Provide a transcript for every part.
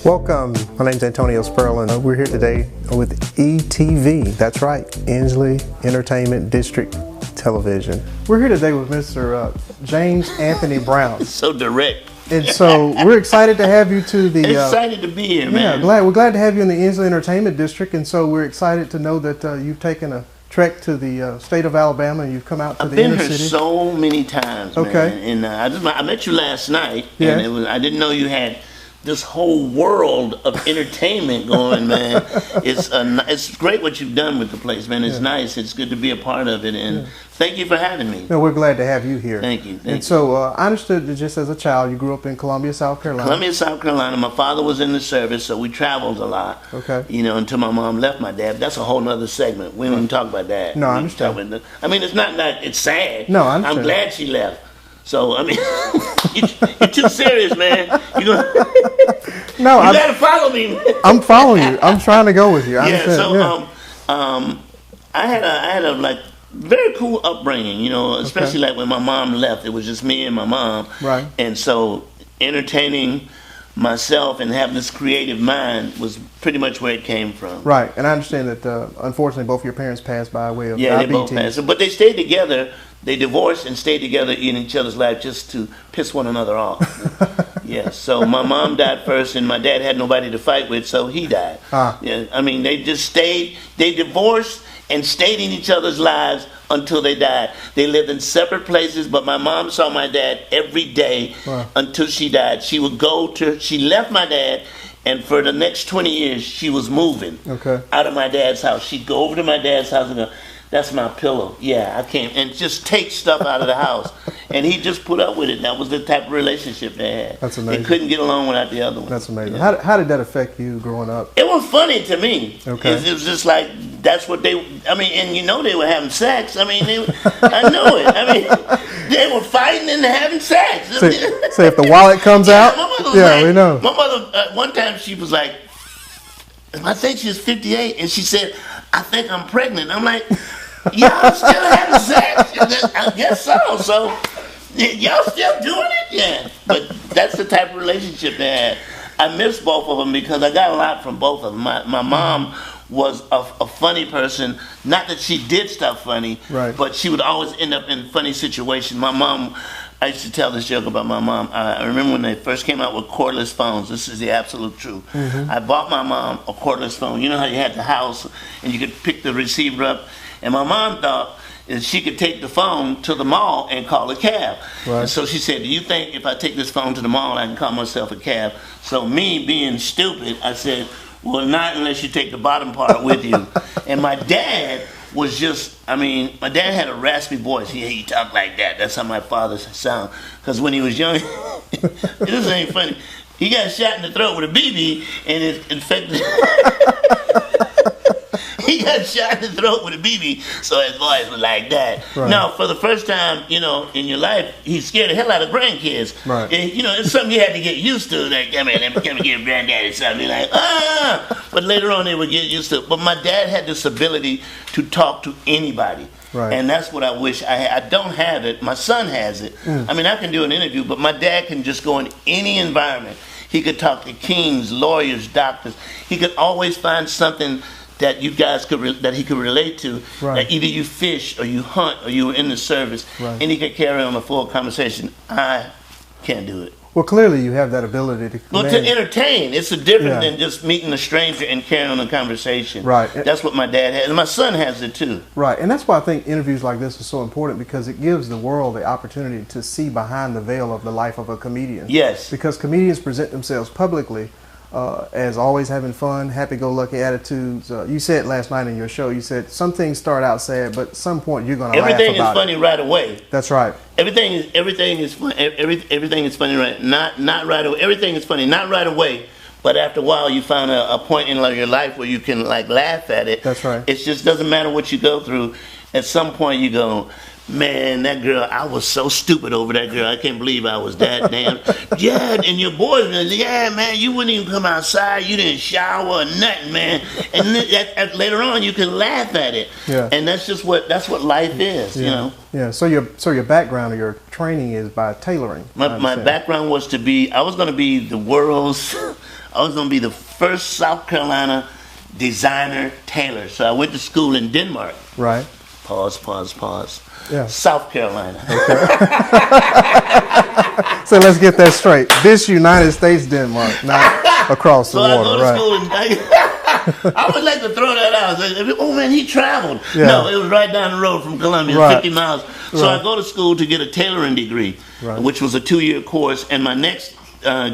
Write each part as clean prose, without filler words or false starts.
Welcome. My name's Antonio Spurling. We're here today with ETV. That's right, Inslee Entertainment District Television. We're here today with Mr. James Anthony Brown. So direct. And so we're excited to have you to the... excited to be here, man. Yeah, we're glad to have you in the Inslee Entertainment District, and so we're excited to know that you've taken a trek to the state of Alabama and you've come out to the inner city. I've been here so many times, man. Okay. And I met you last night, Yeah. and I didn't know you had this whole world of entertainment going, man. It's great what you've done with the place, man. It's nice. It's good to be a part of it, and thank you for having me. No, we're glad to have you here. Thank you. And so I understood that just as a child, you grew up in Columbia, South Carolina. Columbia, South Carolina. My father was in the service, so we traveled a lot. Okay. You know, until my mom left my dad. That's a whole nother segment. We don't even talk about that. No, I understand. I mean, it's not that it's sad. No, I understand. I'm glad she left. So, I mean, you're too serious, man. No, you gotta follow me, man. I'm following you. I'm trying to go with you. I Yeah, understand. so I had a like very cool upbringing, you know, especially like when my mom left, it was just me and my mom. Right. And so entertaining myself and having this creative mind was pretty much where it came from. Right, and I understand that unfortunately both your parents passed by way of Yeah, diabetes. they both passed. But they stayed together. They divorced and stayed together in each other's life just to piss one another off. Yeah, so my mom died first, and my dad had nobody to fight with, so he died. Yeah, I mean, they just stayed. They divorced and stayed in each other's lives until they died. They lived in separate places, but my mom saw my dad every day until she died. She left my dad, and for the next 20 years, she was moving out of my dad's house. She'd go over to my dad's house and go, "That's my pillow. Yeah, I can't," and just take stuff out of the house. And he just put up with it. That was the type of relationship they had. That's amazing. They couldn't get along without the other one. That's amazing. Yeah. How did that affect you growing up? It was funny to me. Okay. It was just like, that's what they, I mean, and you know they were having sex. I mean, I know it. I mean, they were fighting and having sex. So if the wallet comes out, my mother was like, we know. My mother, one time she was like, I think she was 58, and she said, "I think I'm pregnant." I'm like, "Y'all still having sex?" I guess so. So, y'all still doing it? Yeah. But that's the type of relationship they had. I miss both of them because I got a lot from both of them. My mom was a funny person. Not that she did stuff funny, but she would always end up in funny situations. My mom, I used to tell this joke about my mom. I remember when they first came out with cordless phones. This is the absolute truth. I bought my mom a cordless phone. You know how you had the house and you could pick the receiver up? And my mom thought that she could take the phone to the mall and call a cab. And so she said, "Do you think if I take this phone to the mall, I can call myself a cab?" So me being stupid, I said, "Well, not unless you take the bottom part with you." And my dad was just, I mean, my dad had a raspy voice. He talked like that. That's how my father sound. Because when he was young, this ain't funny. He got shot in the throat with a BB and it infected. He got shot in the throat with a BB, so his voice was like that. Now, for the first time, you know, in your life, he scared the hell out of grandkids. And, you know, it's something you had to get used to. Like, I mean, let me give granddaddy something. Like, But later on, they would get used to it. But my dad had this ability to talk to anybody. And that's what I wish I had. I don't have it. My son has it. I mean, I can do an interview, but my dad can just go in any environment. He could talk to kings, lawyers, doctors. He could always find something that you guys that he could relate to. That either you fish or you hunt or you were in the service, and he could carry on a full conversation. I can't do it. Well, clearly you have that ability to. Well, to entertain, it's a different than just meeting a stranger and carrying on a conversation. That's what my dad has, and my son has it too. And that's why I think interviews like this are so important, because it gives the world the opportunity to see behind the veil of the life of a comedian. Because comedians present themselves publicly as always having fun, happy-go-lucky attitudes. You said last night in your show, you said some things start out sad, but at some point you're going to laugh about it. Everything is funny right away. That's right. Everything is funny. Everything is funny right. Not right away. Everything is funny, not right away. But after a while, you find a point in your life where you can like laugh at it. That's right. It just doesn't matter what you go through. at some point you go, man, that girl, I was so stupid over that girl. I can't believe I was that damn. Yeah, and your boys, yeah, man, you wouldn't even come outside. You didn't shower or nothing, man. And then, later on, you can laugh at it. Yeah. And that's what life is, yeah. you know. Yeah. So your background or your training is by tailoring. My background was to be. I was going to be the world's. I was going to be the first South Carolina designer tailor. So I went to school in Denmark. Right. Pause. Yeah. South Carolina. Okay. So let's get that straight. This United States, Denmark, not across the water. So I go to school and I would like to throw that out. Oh man, he traveled. Yeah. No, it was right down the road from Columbia, 50 miles. So I go to school to get a tailoring degree, which was a 2-year course. And my next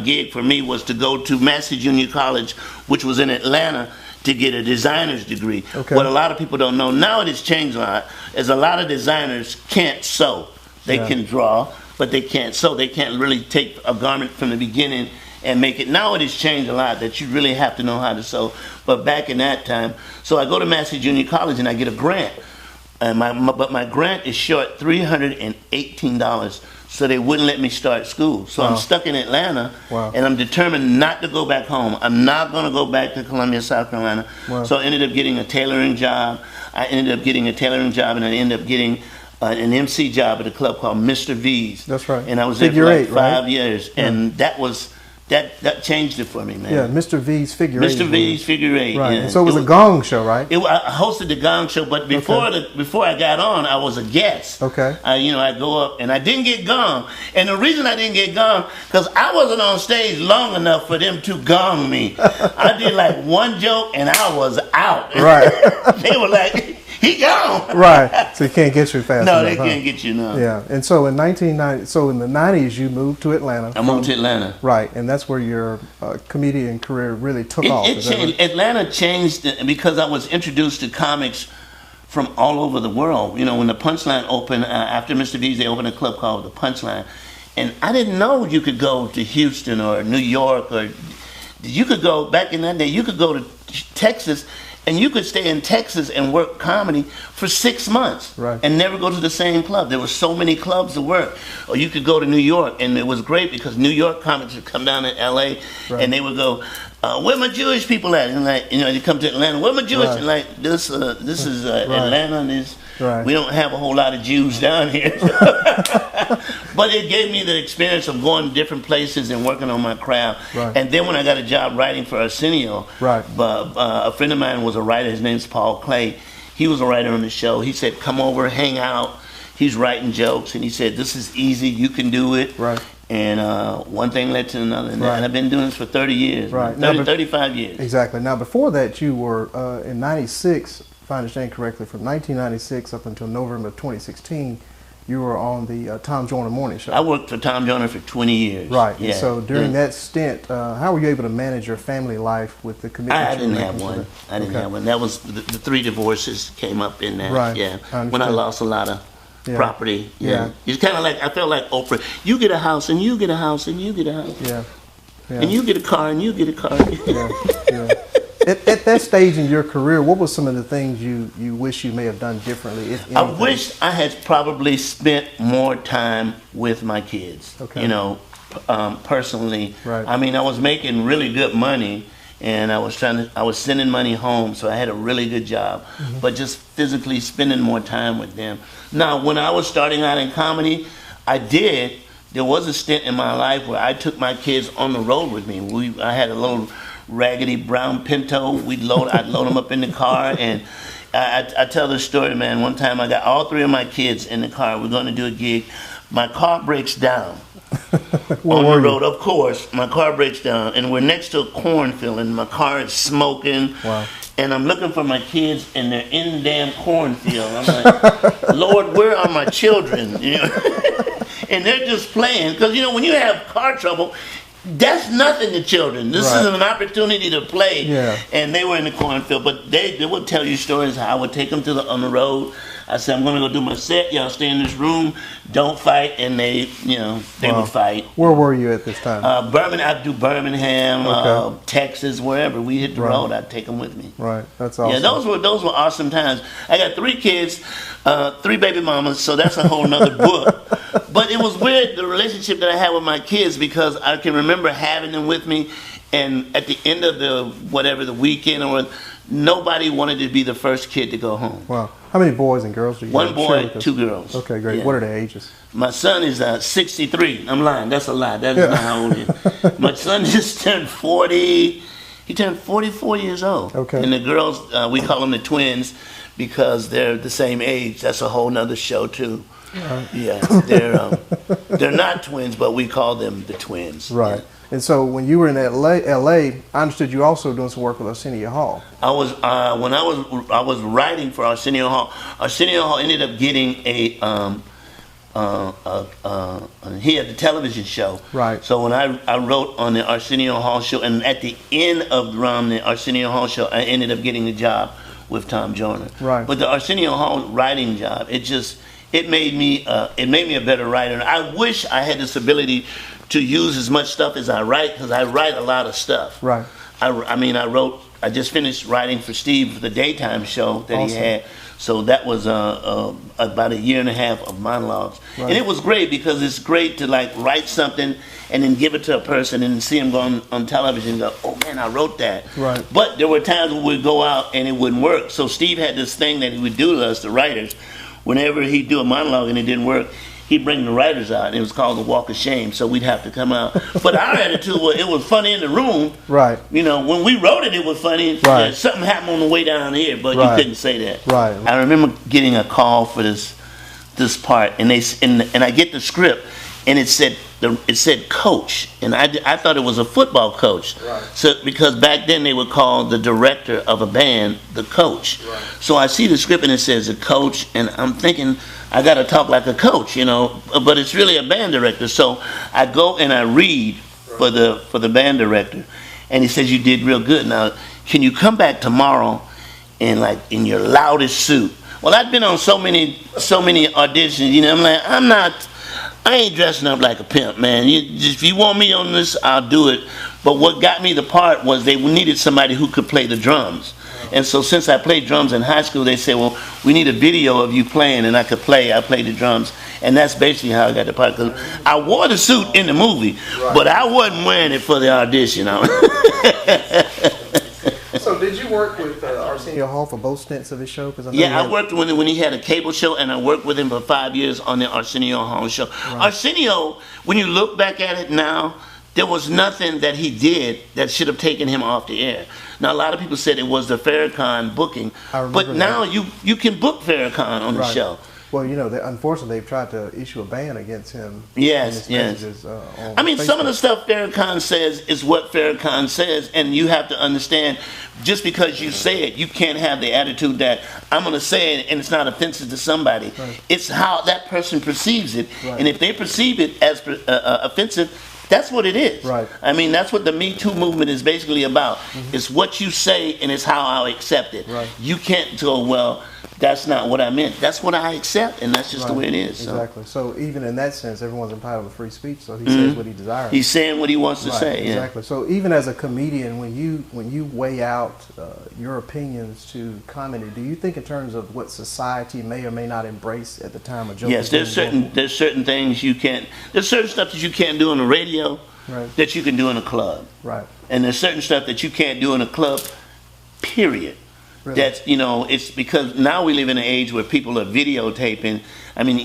gig for me was to go to Massey Junior College, which was in Atlanta, to get a designer's degree. Okay. What a lot of people don't know, now it has changed a lot, is a lot of designers can't sew. They can draw, but they can't sew. They can't really take a garment from the beginning and make it. Now it has changed a lot that you really have to know how to sew. But back in that time, so I go to Massey Junior College and I get a grant. And but my grant is short $318. So they wouldn't let me start school. So I'm stuck in Atlanta, and I'm determined not to go back home. I'm not going to go back to Columbia, South Carolina. So I ended up getting a tailoring job. And I ended up getting an MC job at a club called Mr. V's. That's right. And I was there for like 5 years. And that changed it for me, man. Yeah, Mr. V's Figure 8. Mr. V's Figure 8. Right. Yeah. So it was a gong show, right? I hosted the gong show, but before I got on, I was a guest. Okay. I go up and I didn't get gong, and the reason I didn't get gong because I wasn't on stage long enough for them to gong me. I did like one joke and I was out. Right. They were like, he gone. Right. So you can't get you fast enough. No, they can't get you, no. Yeah. And so in the 90s, you moved to Atlanta. I moved to Atlanta. Right. And that's where your comedian career really took off. It changed. Atlanta changed because I was introduced to comics from all over the world. You know, when the Punchline opened, after Mr. V's, they opened a club called the Punchline. And I didn't know you could go to Houston or New York, or you could go, back in that day, you could go to Texas. And you could stay in Texas and work comedy for 6 months and never go to the same club. There were so many clubs to work. Or you could go to New York, and it was great because New York comics would come down to L.A. and they would go, where my Jewish people at? And like, they come to Atlanta, where my Jewish? And like, this is Atlanta, and we don't have a whole lot of Jews down here. But it gave me the experience of going to different places and working on my craft. And then when I got a job writing for Arsenio, a friend of mine was a writer. His name's Paul Clay. He was a writer on the show. He said, come over, hang out. He's writing jokes, and he said, this is easy. You can do it. And one thing led to another. And I've been doing this for 30 years. 35 years. Exactly. Now, before that, you were in 96, if I understand correctly, from 1996 up until November 2016, you were on the Tom Joyner Morning Show. I worked for Tom Joyner for 20 years. Right. Yeah. So during that stint, how were you able to manage your family life with the commitment? I didn't have one. I didn't have one. That was the 3 divorces came up in that. Right. Yeah. When I lost a lot of property. Yeah. It's kind of like, I felt like Oprah. You get a house, and you get a house, and you get a house. Yeah. And you get a car, and you get a car. Yeah. At that stage in your career, what were some of the things you wish you may have done differently? If anything? I wish I had probably spent more time with my kids. Okay. Personally. Right. I mean, I was making really good money, and I was sending money home, so I had a really good job. But just physically spending more time with them. Now, when I was starting out in comedy, there was a stint in my life where I took my kids on the road with me. I had a little raggedy brown Pinto. I'd load them up in the car, and I tell this story, man. One time I got all 3 of my kids in the car. We're going to do a gig. My car breaks down on the road. Of course, my car breaks down, and we're next to a cornfield, and my car is smoking. Wow. And I'm looking for my kids, and they're in the damn cornfield. I'm like, Lord, where are my children? And they're just playing, because when you have car trouble, That's nothing to children. This is an opportunity to play. Yeah. And they were in the cornfield, but they would tell you stories how I would take them on the road. I said, I'm going to go do my set. Y'all stay in this room. Don't fight. And they would fight. Where were you at this time? I'd do Birmingham, Texas, wherever. We hit the road. I'd take them with me. Right. That's awesome. Yeah, those were awesome times. I got 3 kids, 3 baby mamas, so that's a whole nother book. But it was weird, the relationship that I had with my kids, because I can remember having them with me, and at the end of the weekend, or nobody wanted to be the first kid to go home. Wow. How many boys and girls do you have? 1 boy, 2 girls. Okay, great. Yeah. What are their ages? My son is 63. I'm lying. That's a lie. That is not how old he is. My son just turned 40. He turned 44 years old. Okay. And the girls, we call them the twins because they're the same age. That's a whole nother show, too. Yeah, they're not twins, but we call them the twins. Right. Yeah. And so when you were in LA, I understood you also doing some work with Arsenio Hall. I was when I was writing for Arsenio Hall. Arsenio Hall ended up getting he had the television show. Right. So when I wrote on the Arsenio Hall show, and at the end of the Arsenio Hall show, I ended up getting a job with Tom Joyner. Right. But the Arsenio Hall writing job, it made me a better writer. And I wish I had this ability to use as much stuff as I write, because I write a lot of stuff. Right. I just finished writing for Steve for the daytime show that he had. So that was about a year and a half of monologues. Right. And it was great, because it's great to write something and then give it to a person and see him go on television and go, oh man, I wrote that. Right. But there were times when we'd go out and it wouldn't work. So Steve had this thing that he would do to us, the writers. Whenever he'd do a monologue and it didn't work, he'd bring the writers out, and it was called the Walk of Shame, so we'd have to come out. But our attitude was, it was funny in the room. Right. When we wrote it, it was funny. Right. Yeah, something happened on the way down here, but you couldn't say that. Right. I remember getting a call for this part, and I get the script, and it said coach, and I thought it was a football coach. Right. So because back then they would call the director of a band the coach. Right. So I see the script and it says a coach, and I'm thinking I got to talk like a coach, but it's really a band director. So I go and I read for the band director, and he says, you did real good. Now, can you come back tomorrow in your loudest suit? Well, I'd been on so many auditions, I'm like, I ain't dressing up like a pimp, man. If you want me on this, I'll do it. But what got me the part was they needed somebody who could play the drums. And so since I played drums in high school, they said, well, we need a video of you playing, and I played the drums. And that's basically how I got the part. Because I wore the suit in the movie, but I wasn't wearing it for the audition. So did you work with Arsenio Hall for both stints of his show? I worked when he had a cable show, and I worked with him for 5 years on the Arsenio Hall show. Right. Arsenio, when you look back at it now, there was nothing that he did that should have taken him off the air. Now, a lot of people said it was the Farrakhan booking, but now you can book Farrakhan on the show. Well, unfortunately, they've tried to issue a ban against him. Yes. Some of the stuff Farrakhan says is what Farrakhan says, and you have to understand, just because you say it, you can't have the attitude that I'm going to say it and it's not offensive to somebody. Right. It's how that person perceives it, and if they perceive it as offensive, that's what it is. Right. That's what the Me Too movement is basically about. Mm-hmm. It's what you say, and it's how I accept it. Right. You can't go, well, that's not what I meant. That's what I accept, and that's just the way it is. Exactly. So even in that sense, everyone's entitled to free speech. So he says what he desires. He's saying what he wants to say. Exactly. Yeah. So even as a comedian, when you weigh out your opinions to comedy, do you think in terms of what society may or may not embrace at the time of joke? Yes. There's certain things you can't. There's certain stuff that you can't do on the radio that you can do in a club. Right. And there's certain stuff that you can't do in a club. Period. Really? That's, it's because now we live in an age where people are videotaping.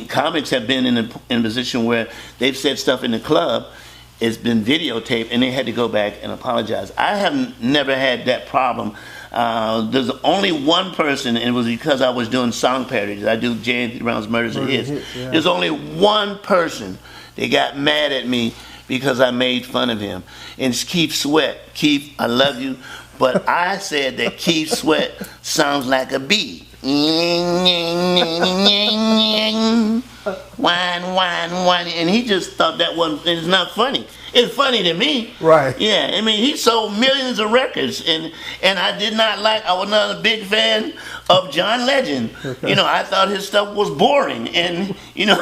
Comics have been in a position where they've said stuff in the club, it's been videotaped, and they had to go back and apologize. I have never had that problem. There's only one person, and it was because I was doing song parodies. I do J. Anthony Brown's Murders and Hits. Yeah. There's only one person that got mad at me because I made fun of him. And it's Keith Sweat. Keith, I love you. But I said that Keith Sweat sounds like a bee. Wine, wine, and he just thought that wasn't. It's not funny. It's funny to me, right? Yeah, I mean, he sold millions of records, and I did not like. I was not a big fan of John Legend. Okay. You know, I thought his stuff was boring, and you know,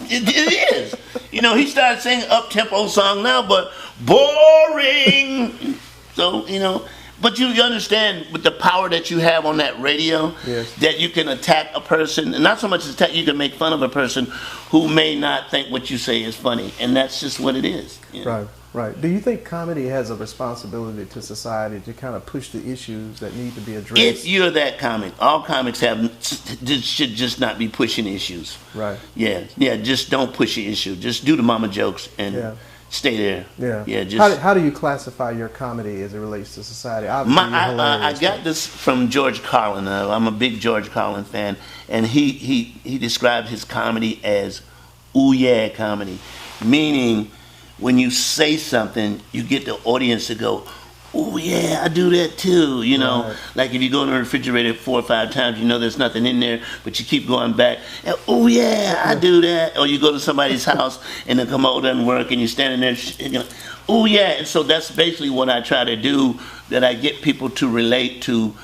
it is. You know, he started singing up-tempo song now, but boring. So you know. But you understand with the power that you have on that radio, yes, that you can attack a person, and not so much attack, you can make fun of a person who may not think what you say is funny, and that's just what it is. You know? Right, right. Do you think comedy has a responsibility to society to kind of push the issues that need to be addressed? If you're that comic, all comics should just not be pushing issues. Right. Yeah, just don't push the issue. Just do the mama jokes and... Yeah. Stay there. Yeah. Just how do you classify your comedy as it relates to society? I got this from George Carlin. I'm a big George Carlin fan, and he described his comedy as ooh yeah comedy, meaning when you say something, you get the audience to go, oh yeah, I do that too, you know. Right. Like if you go in the refrigerator 4 or 5 times, you know there's nothing in there, but you keep going back, and, oh yeah, I do that. Or you go to somebody's house and the commode doesn't work and you're standing there, and you're like, oh yeah. And so that's basically what I try to do, that I get people to relate to,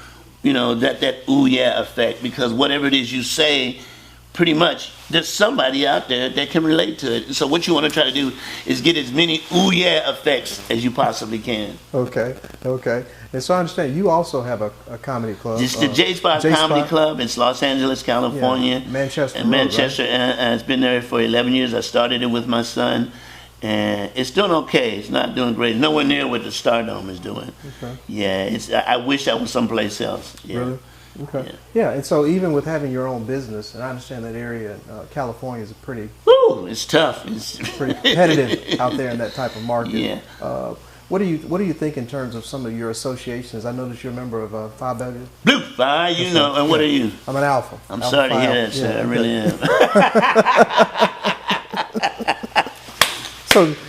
you know, that ooh yeah effect, because whatever it is you say, pretty much there's somebody out there that can relate to it. So what you want to try to do is get as many ooh yeah effects as you possibly can. Okay. And so I understand you also have a comedy club. It's the J-Spot Comedy Club. It's Los Angeles, California. Yeah, Manchester. And Manchester, right? And it's been there for 11 years. I started it with my son. And it's doing okay. It's not doing great. It's nowhere near what the Stardome is doing. Okay. Yeah, I wish I was someplace else. Yeah. Really? Okay. Yeah, and so even with having your own business, and I understand that area, California is a pretty... Woo, it's tough. It's pretty competitive out there in that type of market. Yeah. What do you think in terms of some of your associations? I noticed you're a member of Phi Beta. Blue Phi, you know, and what are you? I'm an Alpha. I'm sorry to hear that, sir. I really am.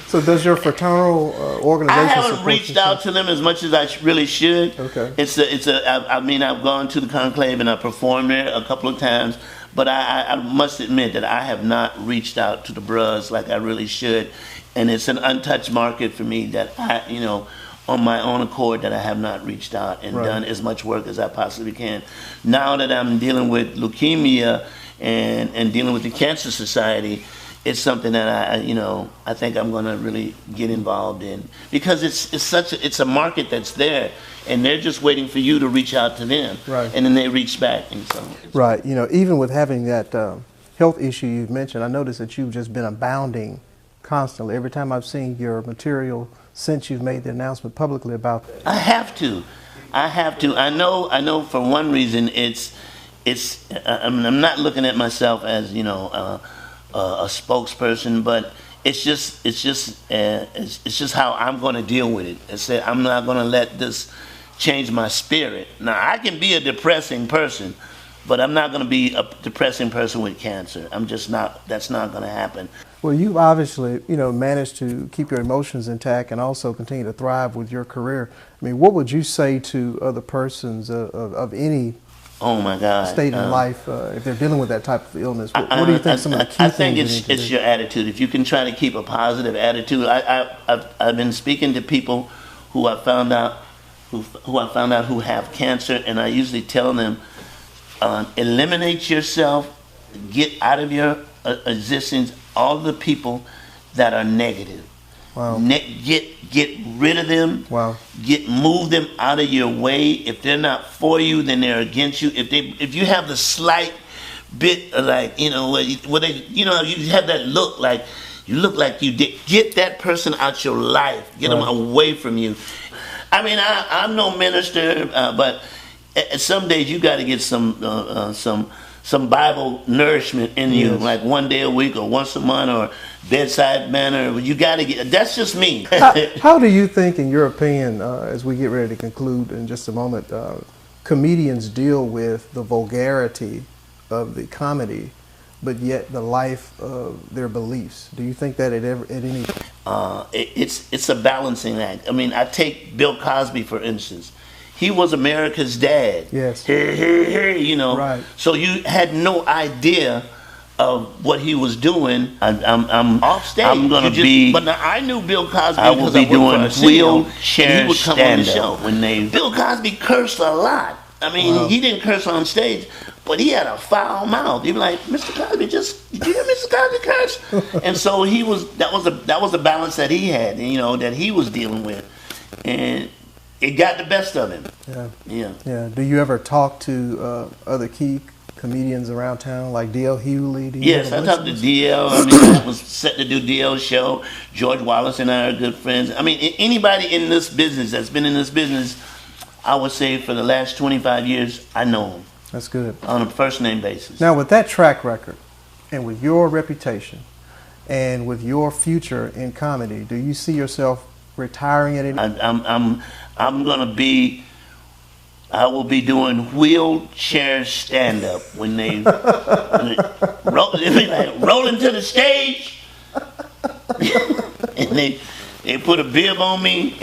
So does your fraternal organization? I haven't reached out to them as much as I really should. Okay. I mean, I've gone to the conclave and I performed there a couple of times, but I must admit that I have not reached out to the bros like I really should, and it's an untouched market for me that I, you know, on my own accord, that I have not reached out and done as much work as I possibly can. Now that I'm dealing with leukemia and dealing with the Cancer Society, it's something that I think I'm going to really get involved in, because it's a market that's there, and they're just waiting for you to reach out to them, right? And then they reach back, and so right. You know, even with having that health issue you've mentioned, I noticed that you've just been abounding constantly. Every time I've seen your material since you've made the announcement publicly about that. I have to. I know. For one reason, I'm not looking at myself as a spokesperson, but it's just how I'm going to deal with it. I said I'm not going to let this change my spirit. Now I can be a depressing person, but I'm not going to be a depressing person with cancer. I'm just not. That's not going to happen. Well, you've obviously managed to keep your emotions intact and also continue to thrive with your career. I mean, what would you say to other persons of any state in life, if they're dealing with that type of illness? What do you think some of the key things? I think it's your attitude. If you can try to keep a positive attitude. I've been speaking to people who I found out who have cancer, and I usually tell them, eliminate yourself, get out of your existence all the people that are negative. Wow. Get rid of them. Wow. Move them out of your way. If they're not for you, then they're against you. If you have the slight bit of you have that look like you look like you did, get that person out your life. Get them away from you. I mean, I'm no minister, but some days you got to get some Bible nourishment in you, like one day a week or once a month or bedside manner. You got to get. That's just me. How do you think, in your opinion, as we get ready to conclude in just a moment, comedians deal with the vulgarity of the comedy, but yet the life of their beliefs? Do you think that at any? It's a balancing act. I mean, I take Bill Cosby for instance. he was America's dad. Yes. You know. Right. So you had no idea of what he was doing. I'm off stage. I'm gonna be. But now I knew Bill Cosby. I will be doing wheelchair stand-up when they. Bill Cosby cursed a lot. I mean, he didn't curse on stage, but he had a foul mouth. He'd be like, "Mr. Cosby, did you hear Mr. Cosby curse?" And so he was. That was the balance that he had, you know, that he was dealing with, and it got the best of him. Yeah. Do you ever talk to other key comedians around town, like D.L. Hughley? Yes, I talked to D.L. I mean, I was set to do D.L.'s show. George Wallace and I are good friends. I mean, anybody in this business that's been in this business, I would say for the last 25 years, I know him. That's good. On a first name basis. Now, with that track record, and with your reputation, and with your future in comedy, do you see yourself retiring at any? I'm gonna be. I will be doing wheelchair stand up when they roll into the stage, and they put a bib on me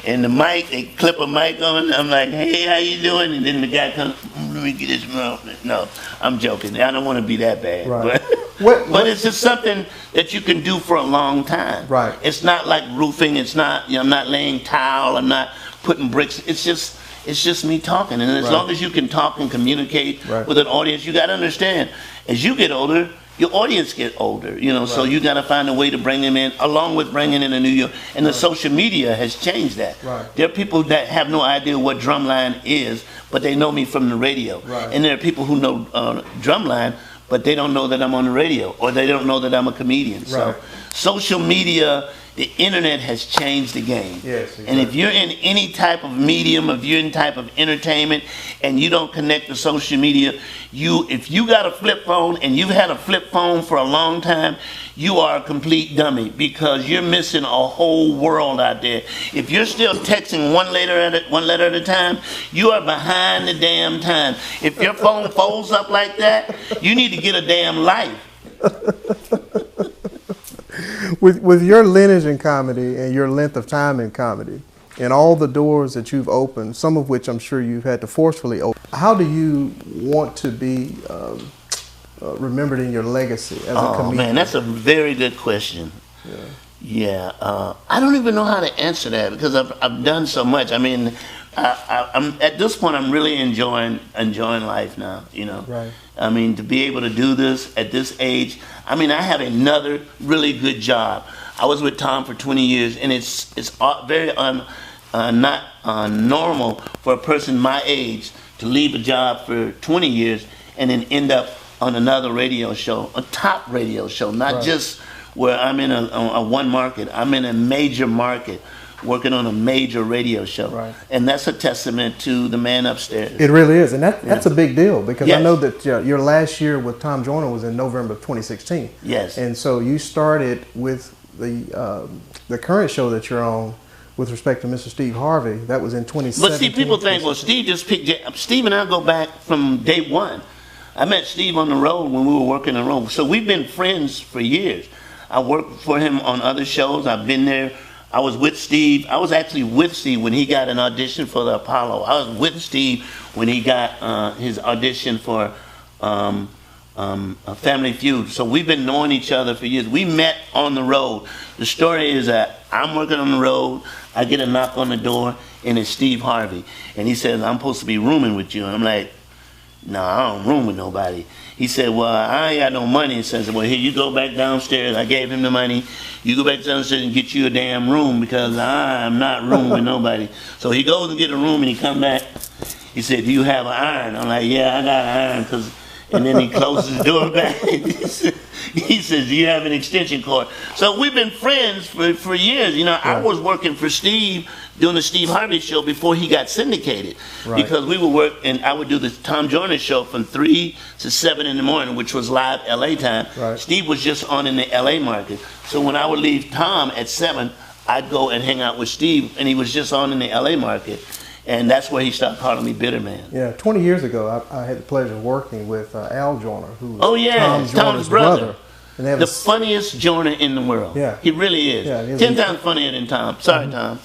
and the mic, they clip a mic on. I'm like, "Hey, how you doing?" And then the guy comes, "Let me get this mouth." No, I'm joking. I don't want to be that bad. Right. But it's just something that you can do for a long time. Right. It's not like roofing. It's not. I'm not laying tile. I'm not putting bricks. It's just me talking. And as long as you can talk and communicate with an audience, you got to understand. As you get older, your audience get older, you know, so you got to find a way to bring them in, along with bringing in a new year. And the social media has changed that. There are people that have no idea what Drumline is, but they know me from the radio. And there are people who know Drumline, but they don't know that I'm on the radio, or they don't know that I'm a comedian. So social media, the internet has changed the game. Yes, exactly. And if you're in any type of medium, if you're in type of entertainment, and you don't connect to social media, if you got a flip phone and you've had a flip phone for a long time, you are a complete dummy, because you're missing a whole world out there. If you're still texting one letter at a time, you are behind the damn time. If your phone folds up like that, you need to get a damn life. With your lineage in comedy and your length of time in comedy and all the doors that you've opened, some of which I'm sure you've had to forcefully open, how do you want to be remembered in your legacy as a comedian? Oh man, that's a very good question. I don't even know how to answer that, because I've done so much. I mean, I'm at this point, I'm really enjoying life now, you know. I mean, to be able to do this at this age, I mean, I have another really good job. I was with Tom for 20 years, and it's very not normal for a person my age to leave a job for 20 years and then end up on another radio show, a top radio show, not just where I'm in a one market. I'm in a major market, working on a major radio show. And that's a testament to the man upstairs. It really is. And that's a big deal, because I know that your last year with Tom Joyner was in November of 2016. And so you started with the current show that you're on with respect to Mr. Steve Harvey. That was in 2017. But see, people think, well, Steve just picked... Steve and I go back from day one. I met Steve on the road when we were working the road. So we've been friends for years. I worked for him on other shows. I've been there. I was with Steve. I was actually with Steve when he got an audition for the Apollo. I was with Steve when he got his audition for a Family Feud. So we've been knowing each other for years. We met on the road. The story is that I'm working on the road. I get a knock on the door, and it's Steve Harvey. And he says, "I'm supposed to be rooming with you." And I'm like, "No, I don't room with nobody." He said, "Well, I ain't got no money." He says, "Well, here, you go back downstairs." I gave him the money. "You go back downstairs and get you a damn room, because I'm not rooming with nobody." So he goes and get a room, and he come back. He said, "Do you have an iron?" I'm like, "Yeah, I got an iron." And then he closes the door back. He says, "Do you have an extension cord?" So we've been friends for years. You know, I was working for Steve doing the Steve Harvey show before he got syndicated, because we would work, and I would do the Tom Joyner show from 3 to 7 in the morning, which was live LA time. Steve was just on in the LA market. So when I would leave Tom at 7, I'd go and hang out with Steve, and he was just on in the LA market. And that's where he started calling me Bitter Man. Yeah, 20 years ago, I had the pleasure of working with Al Joyner, who was Tom's brother. And they have the funniest Joyner in the world. He really is. 10 times funnier than Tom. Sorry, Tom.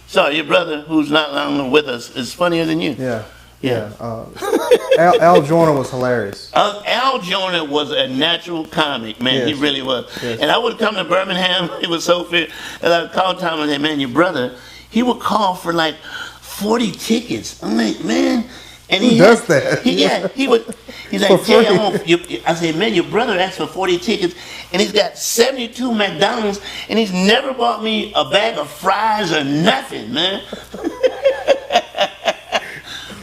Sorry, your brother, who's not longer with us, is funnier than you. Yeah. Yeah. Al Joyner was hilarious. Al Joyner was a natural comic, man. Yes. He really was. Yes. And I would come to Birmingham. It was so fair. And I would call Tom and say, man, your brother, he would call for like 40 tickets. I'm like, man. And Who does that? He would. He's like, Jay, I said, man, your brother asked for 40 tickets, and he's got 72 McDonald's, and he's never bought me a bag of fries or nothing, man.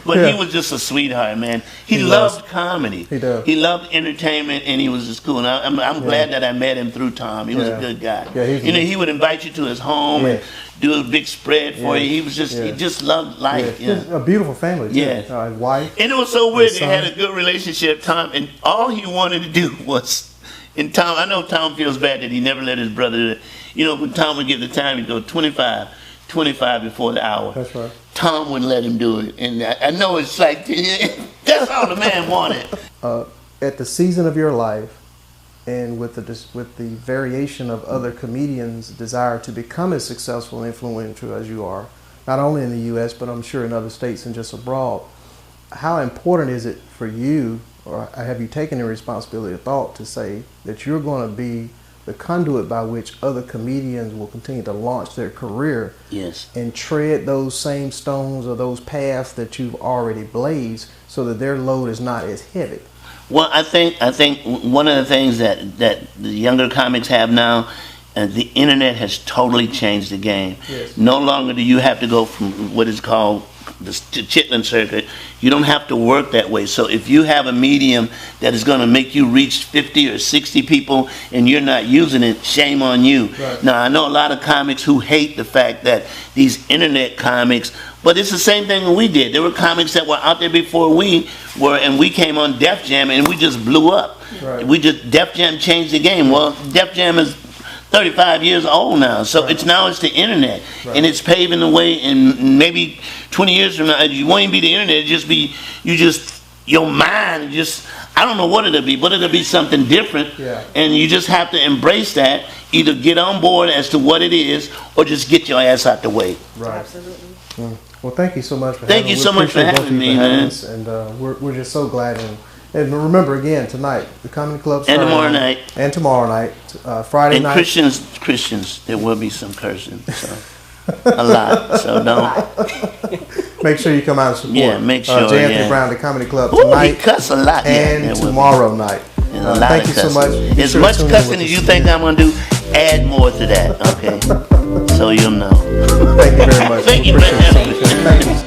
But he was just a sweetheart, man. He loved comedy. He does. He loved entertainment, and he was just cool. And I'm glad that I met him through Tom. He was a good guy. Yeah, he would invite you to his home and do a big spread for you. He was just he just loved life. Yeah. A beautiful family. Too. Yeah, his wife. And it was so weird. They had a good relationship, Tom, and all he wanted to do was. And Tom, I know Tom feels bad that he never let his brother do it. You know, when Tom would get the time, he'd go 25 before the hour. That's right. Tom wouldn't let him do it. And I know it's like, that's all the man wanted. At the season of your life, and with the variation of other comedians' desire to become as successful and influential as you are, not only in the U.S., but I'm sure in other states and just abroad, how important is it for you, or have you taken the responsibility or thought to say that you're going to be the conduit by which other comedians will continue to launch their career and tread those same stones or those paths that you've already blazed so that their load is not as heavy? Well, I think one of the things that the younger comics have now, the internet has totally changed the game. Yes. No longer do you have to go from what is called the Chitlin circuit. You don't have to work that way. So if you have a medium that is going to make you reach 50 or 60 people and you're not using it, shame on you. Right. Now, I know a lot of comics who hate the fact that these internet comics, but it's the same thing that we did. There were comics that were out there before we were, and we came on Def Jam and we just blew up. Right. Def Jam changed the game. Well, Def Jam is 35 years old now, so it's the internet, and it's paving the way. And maybe 20 years from now, it won't even be the internet. It just be your mind. I don't know what it'll be, but it'll be something different. Yeah. And you just have to embrace that. Either get on board as to what it is, or just get your ass out the way. Right. Absolutely. Well, thank you so much for having me, man. And we're just so glad. And remember, again, tonight, the Comedy Club. And tomorrow night. And tomorrow night. Friday night. And Christians, there will be some cursing. So. A lot. So don't. Make sure you come out and support. Yeah, make sure. J. Anthony Brown, the Comedy Club, Ooh, tonight. He cuss a lot. And tomorrow night. Thank you so much. As much cussing as you think I'm going to do, add more to that. Okay. So you'll know. Thank you very much. Thank you, man.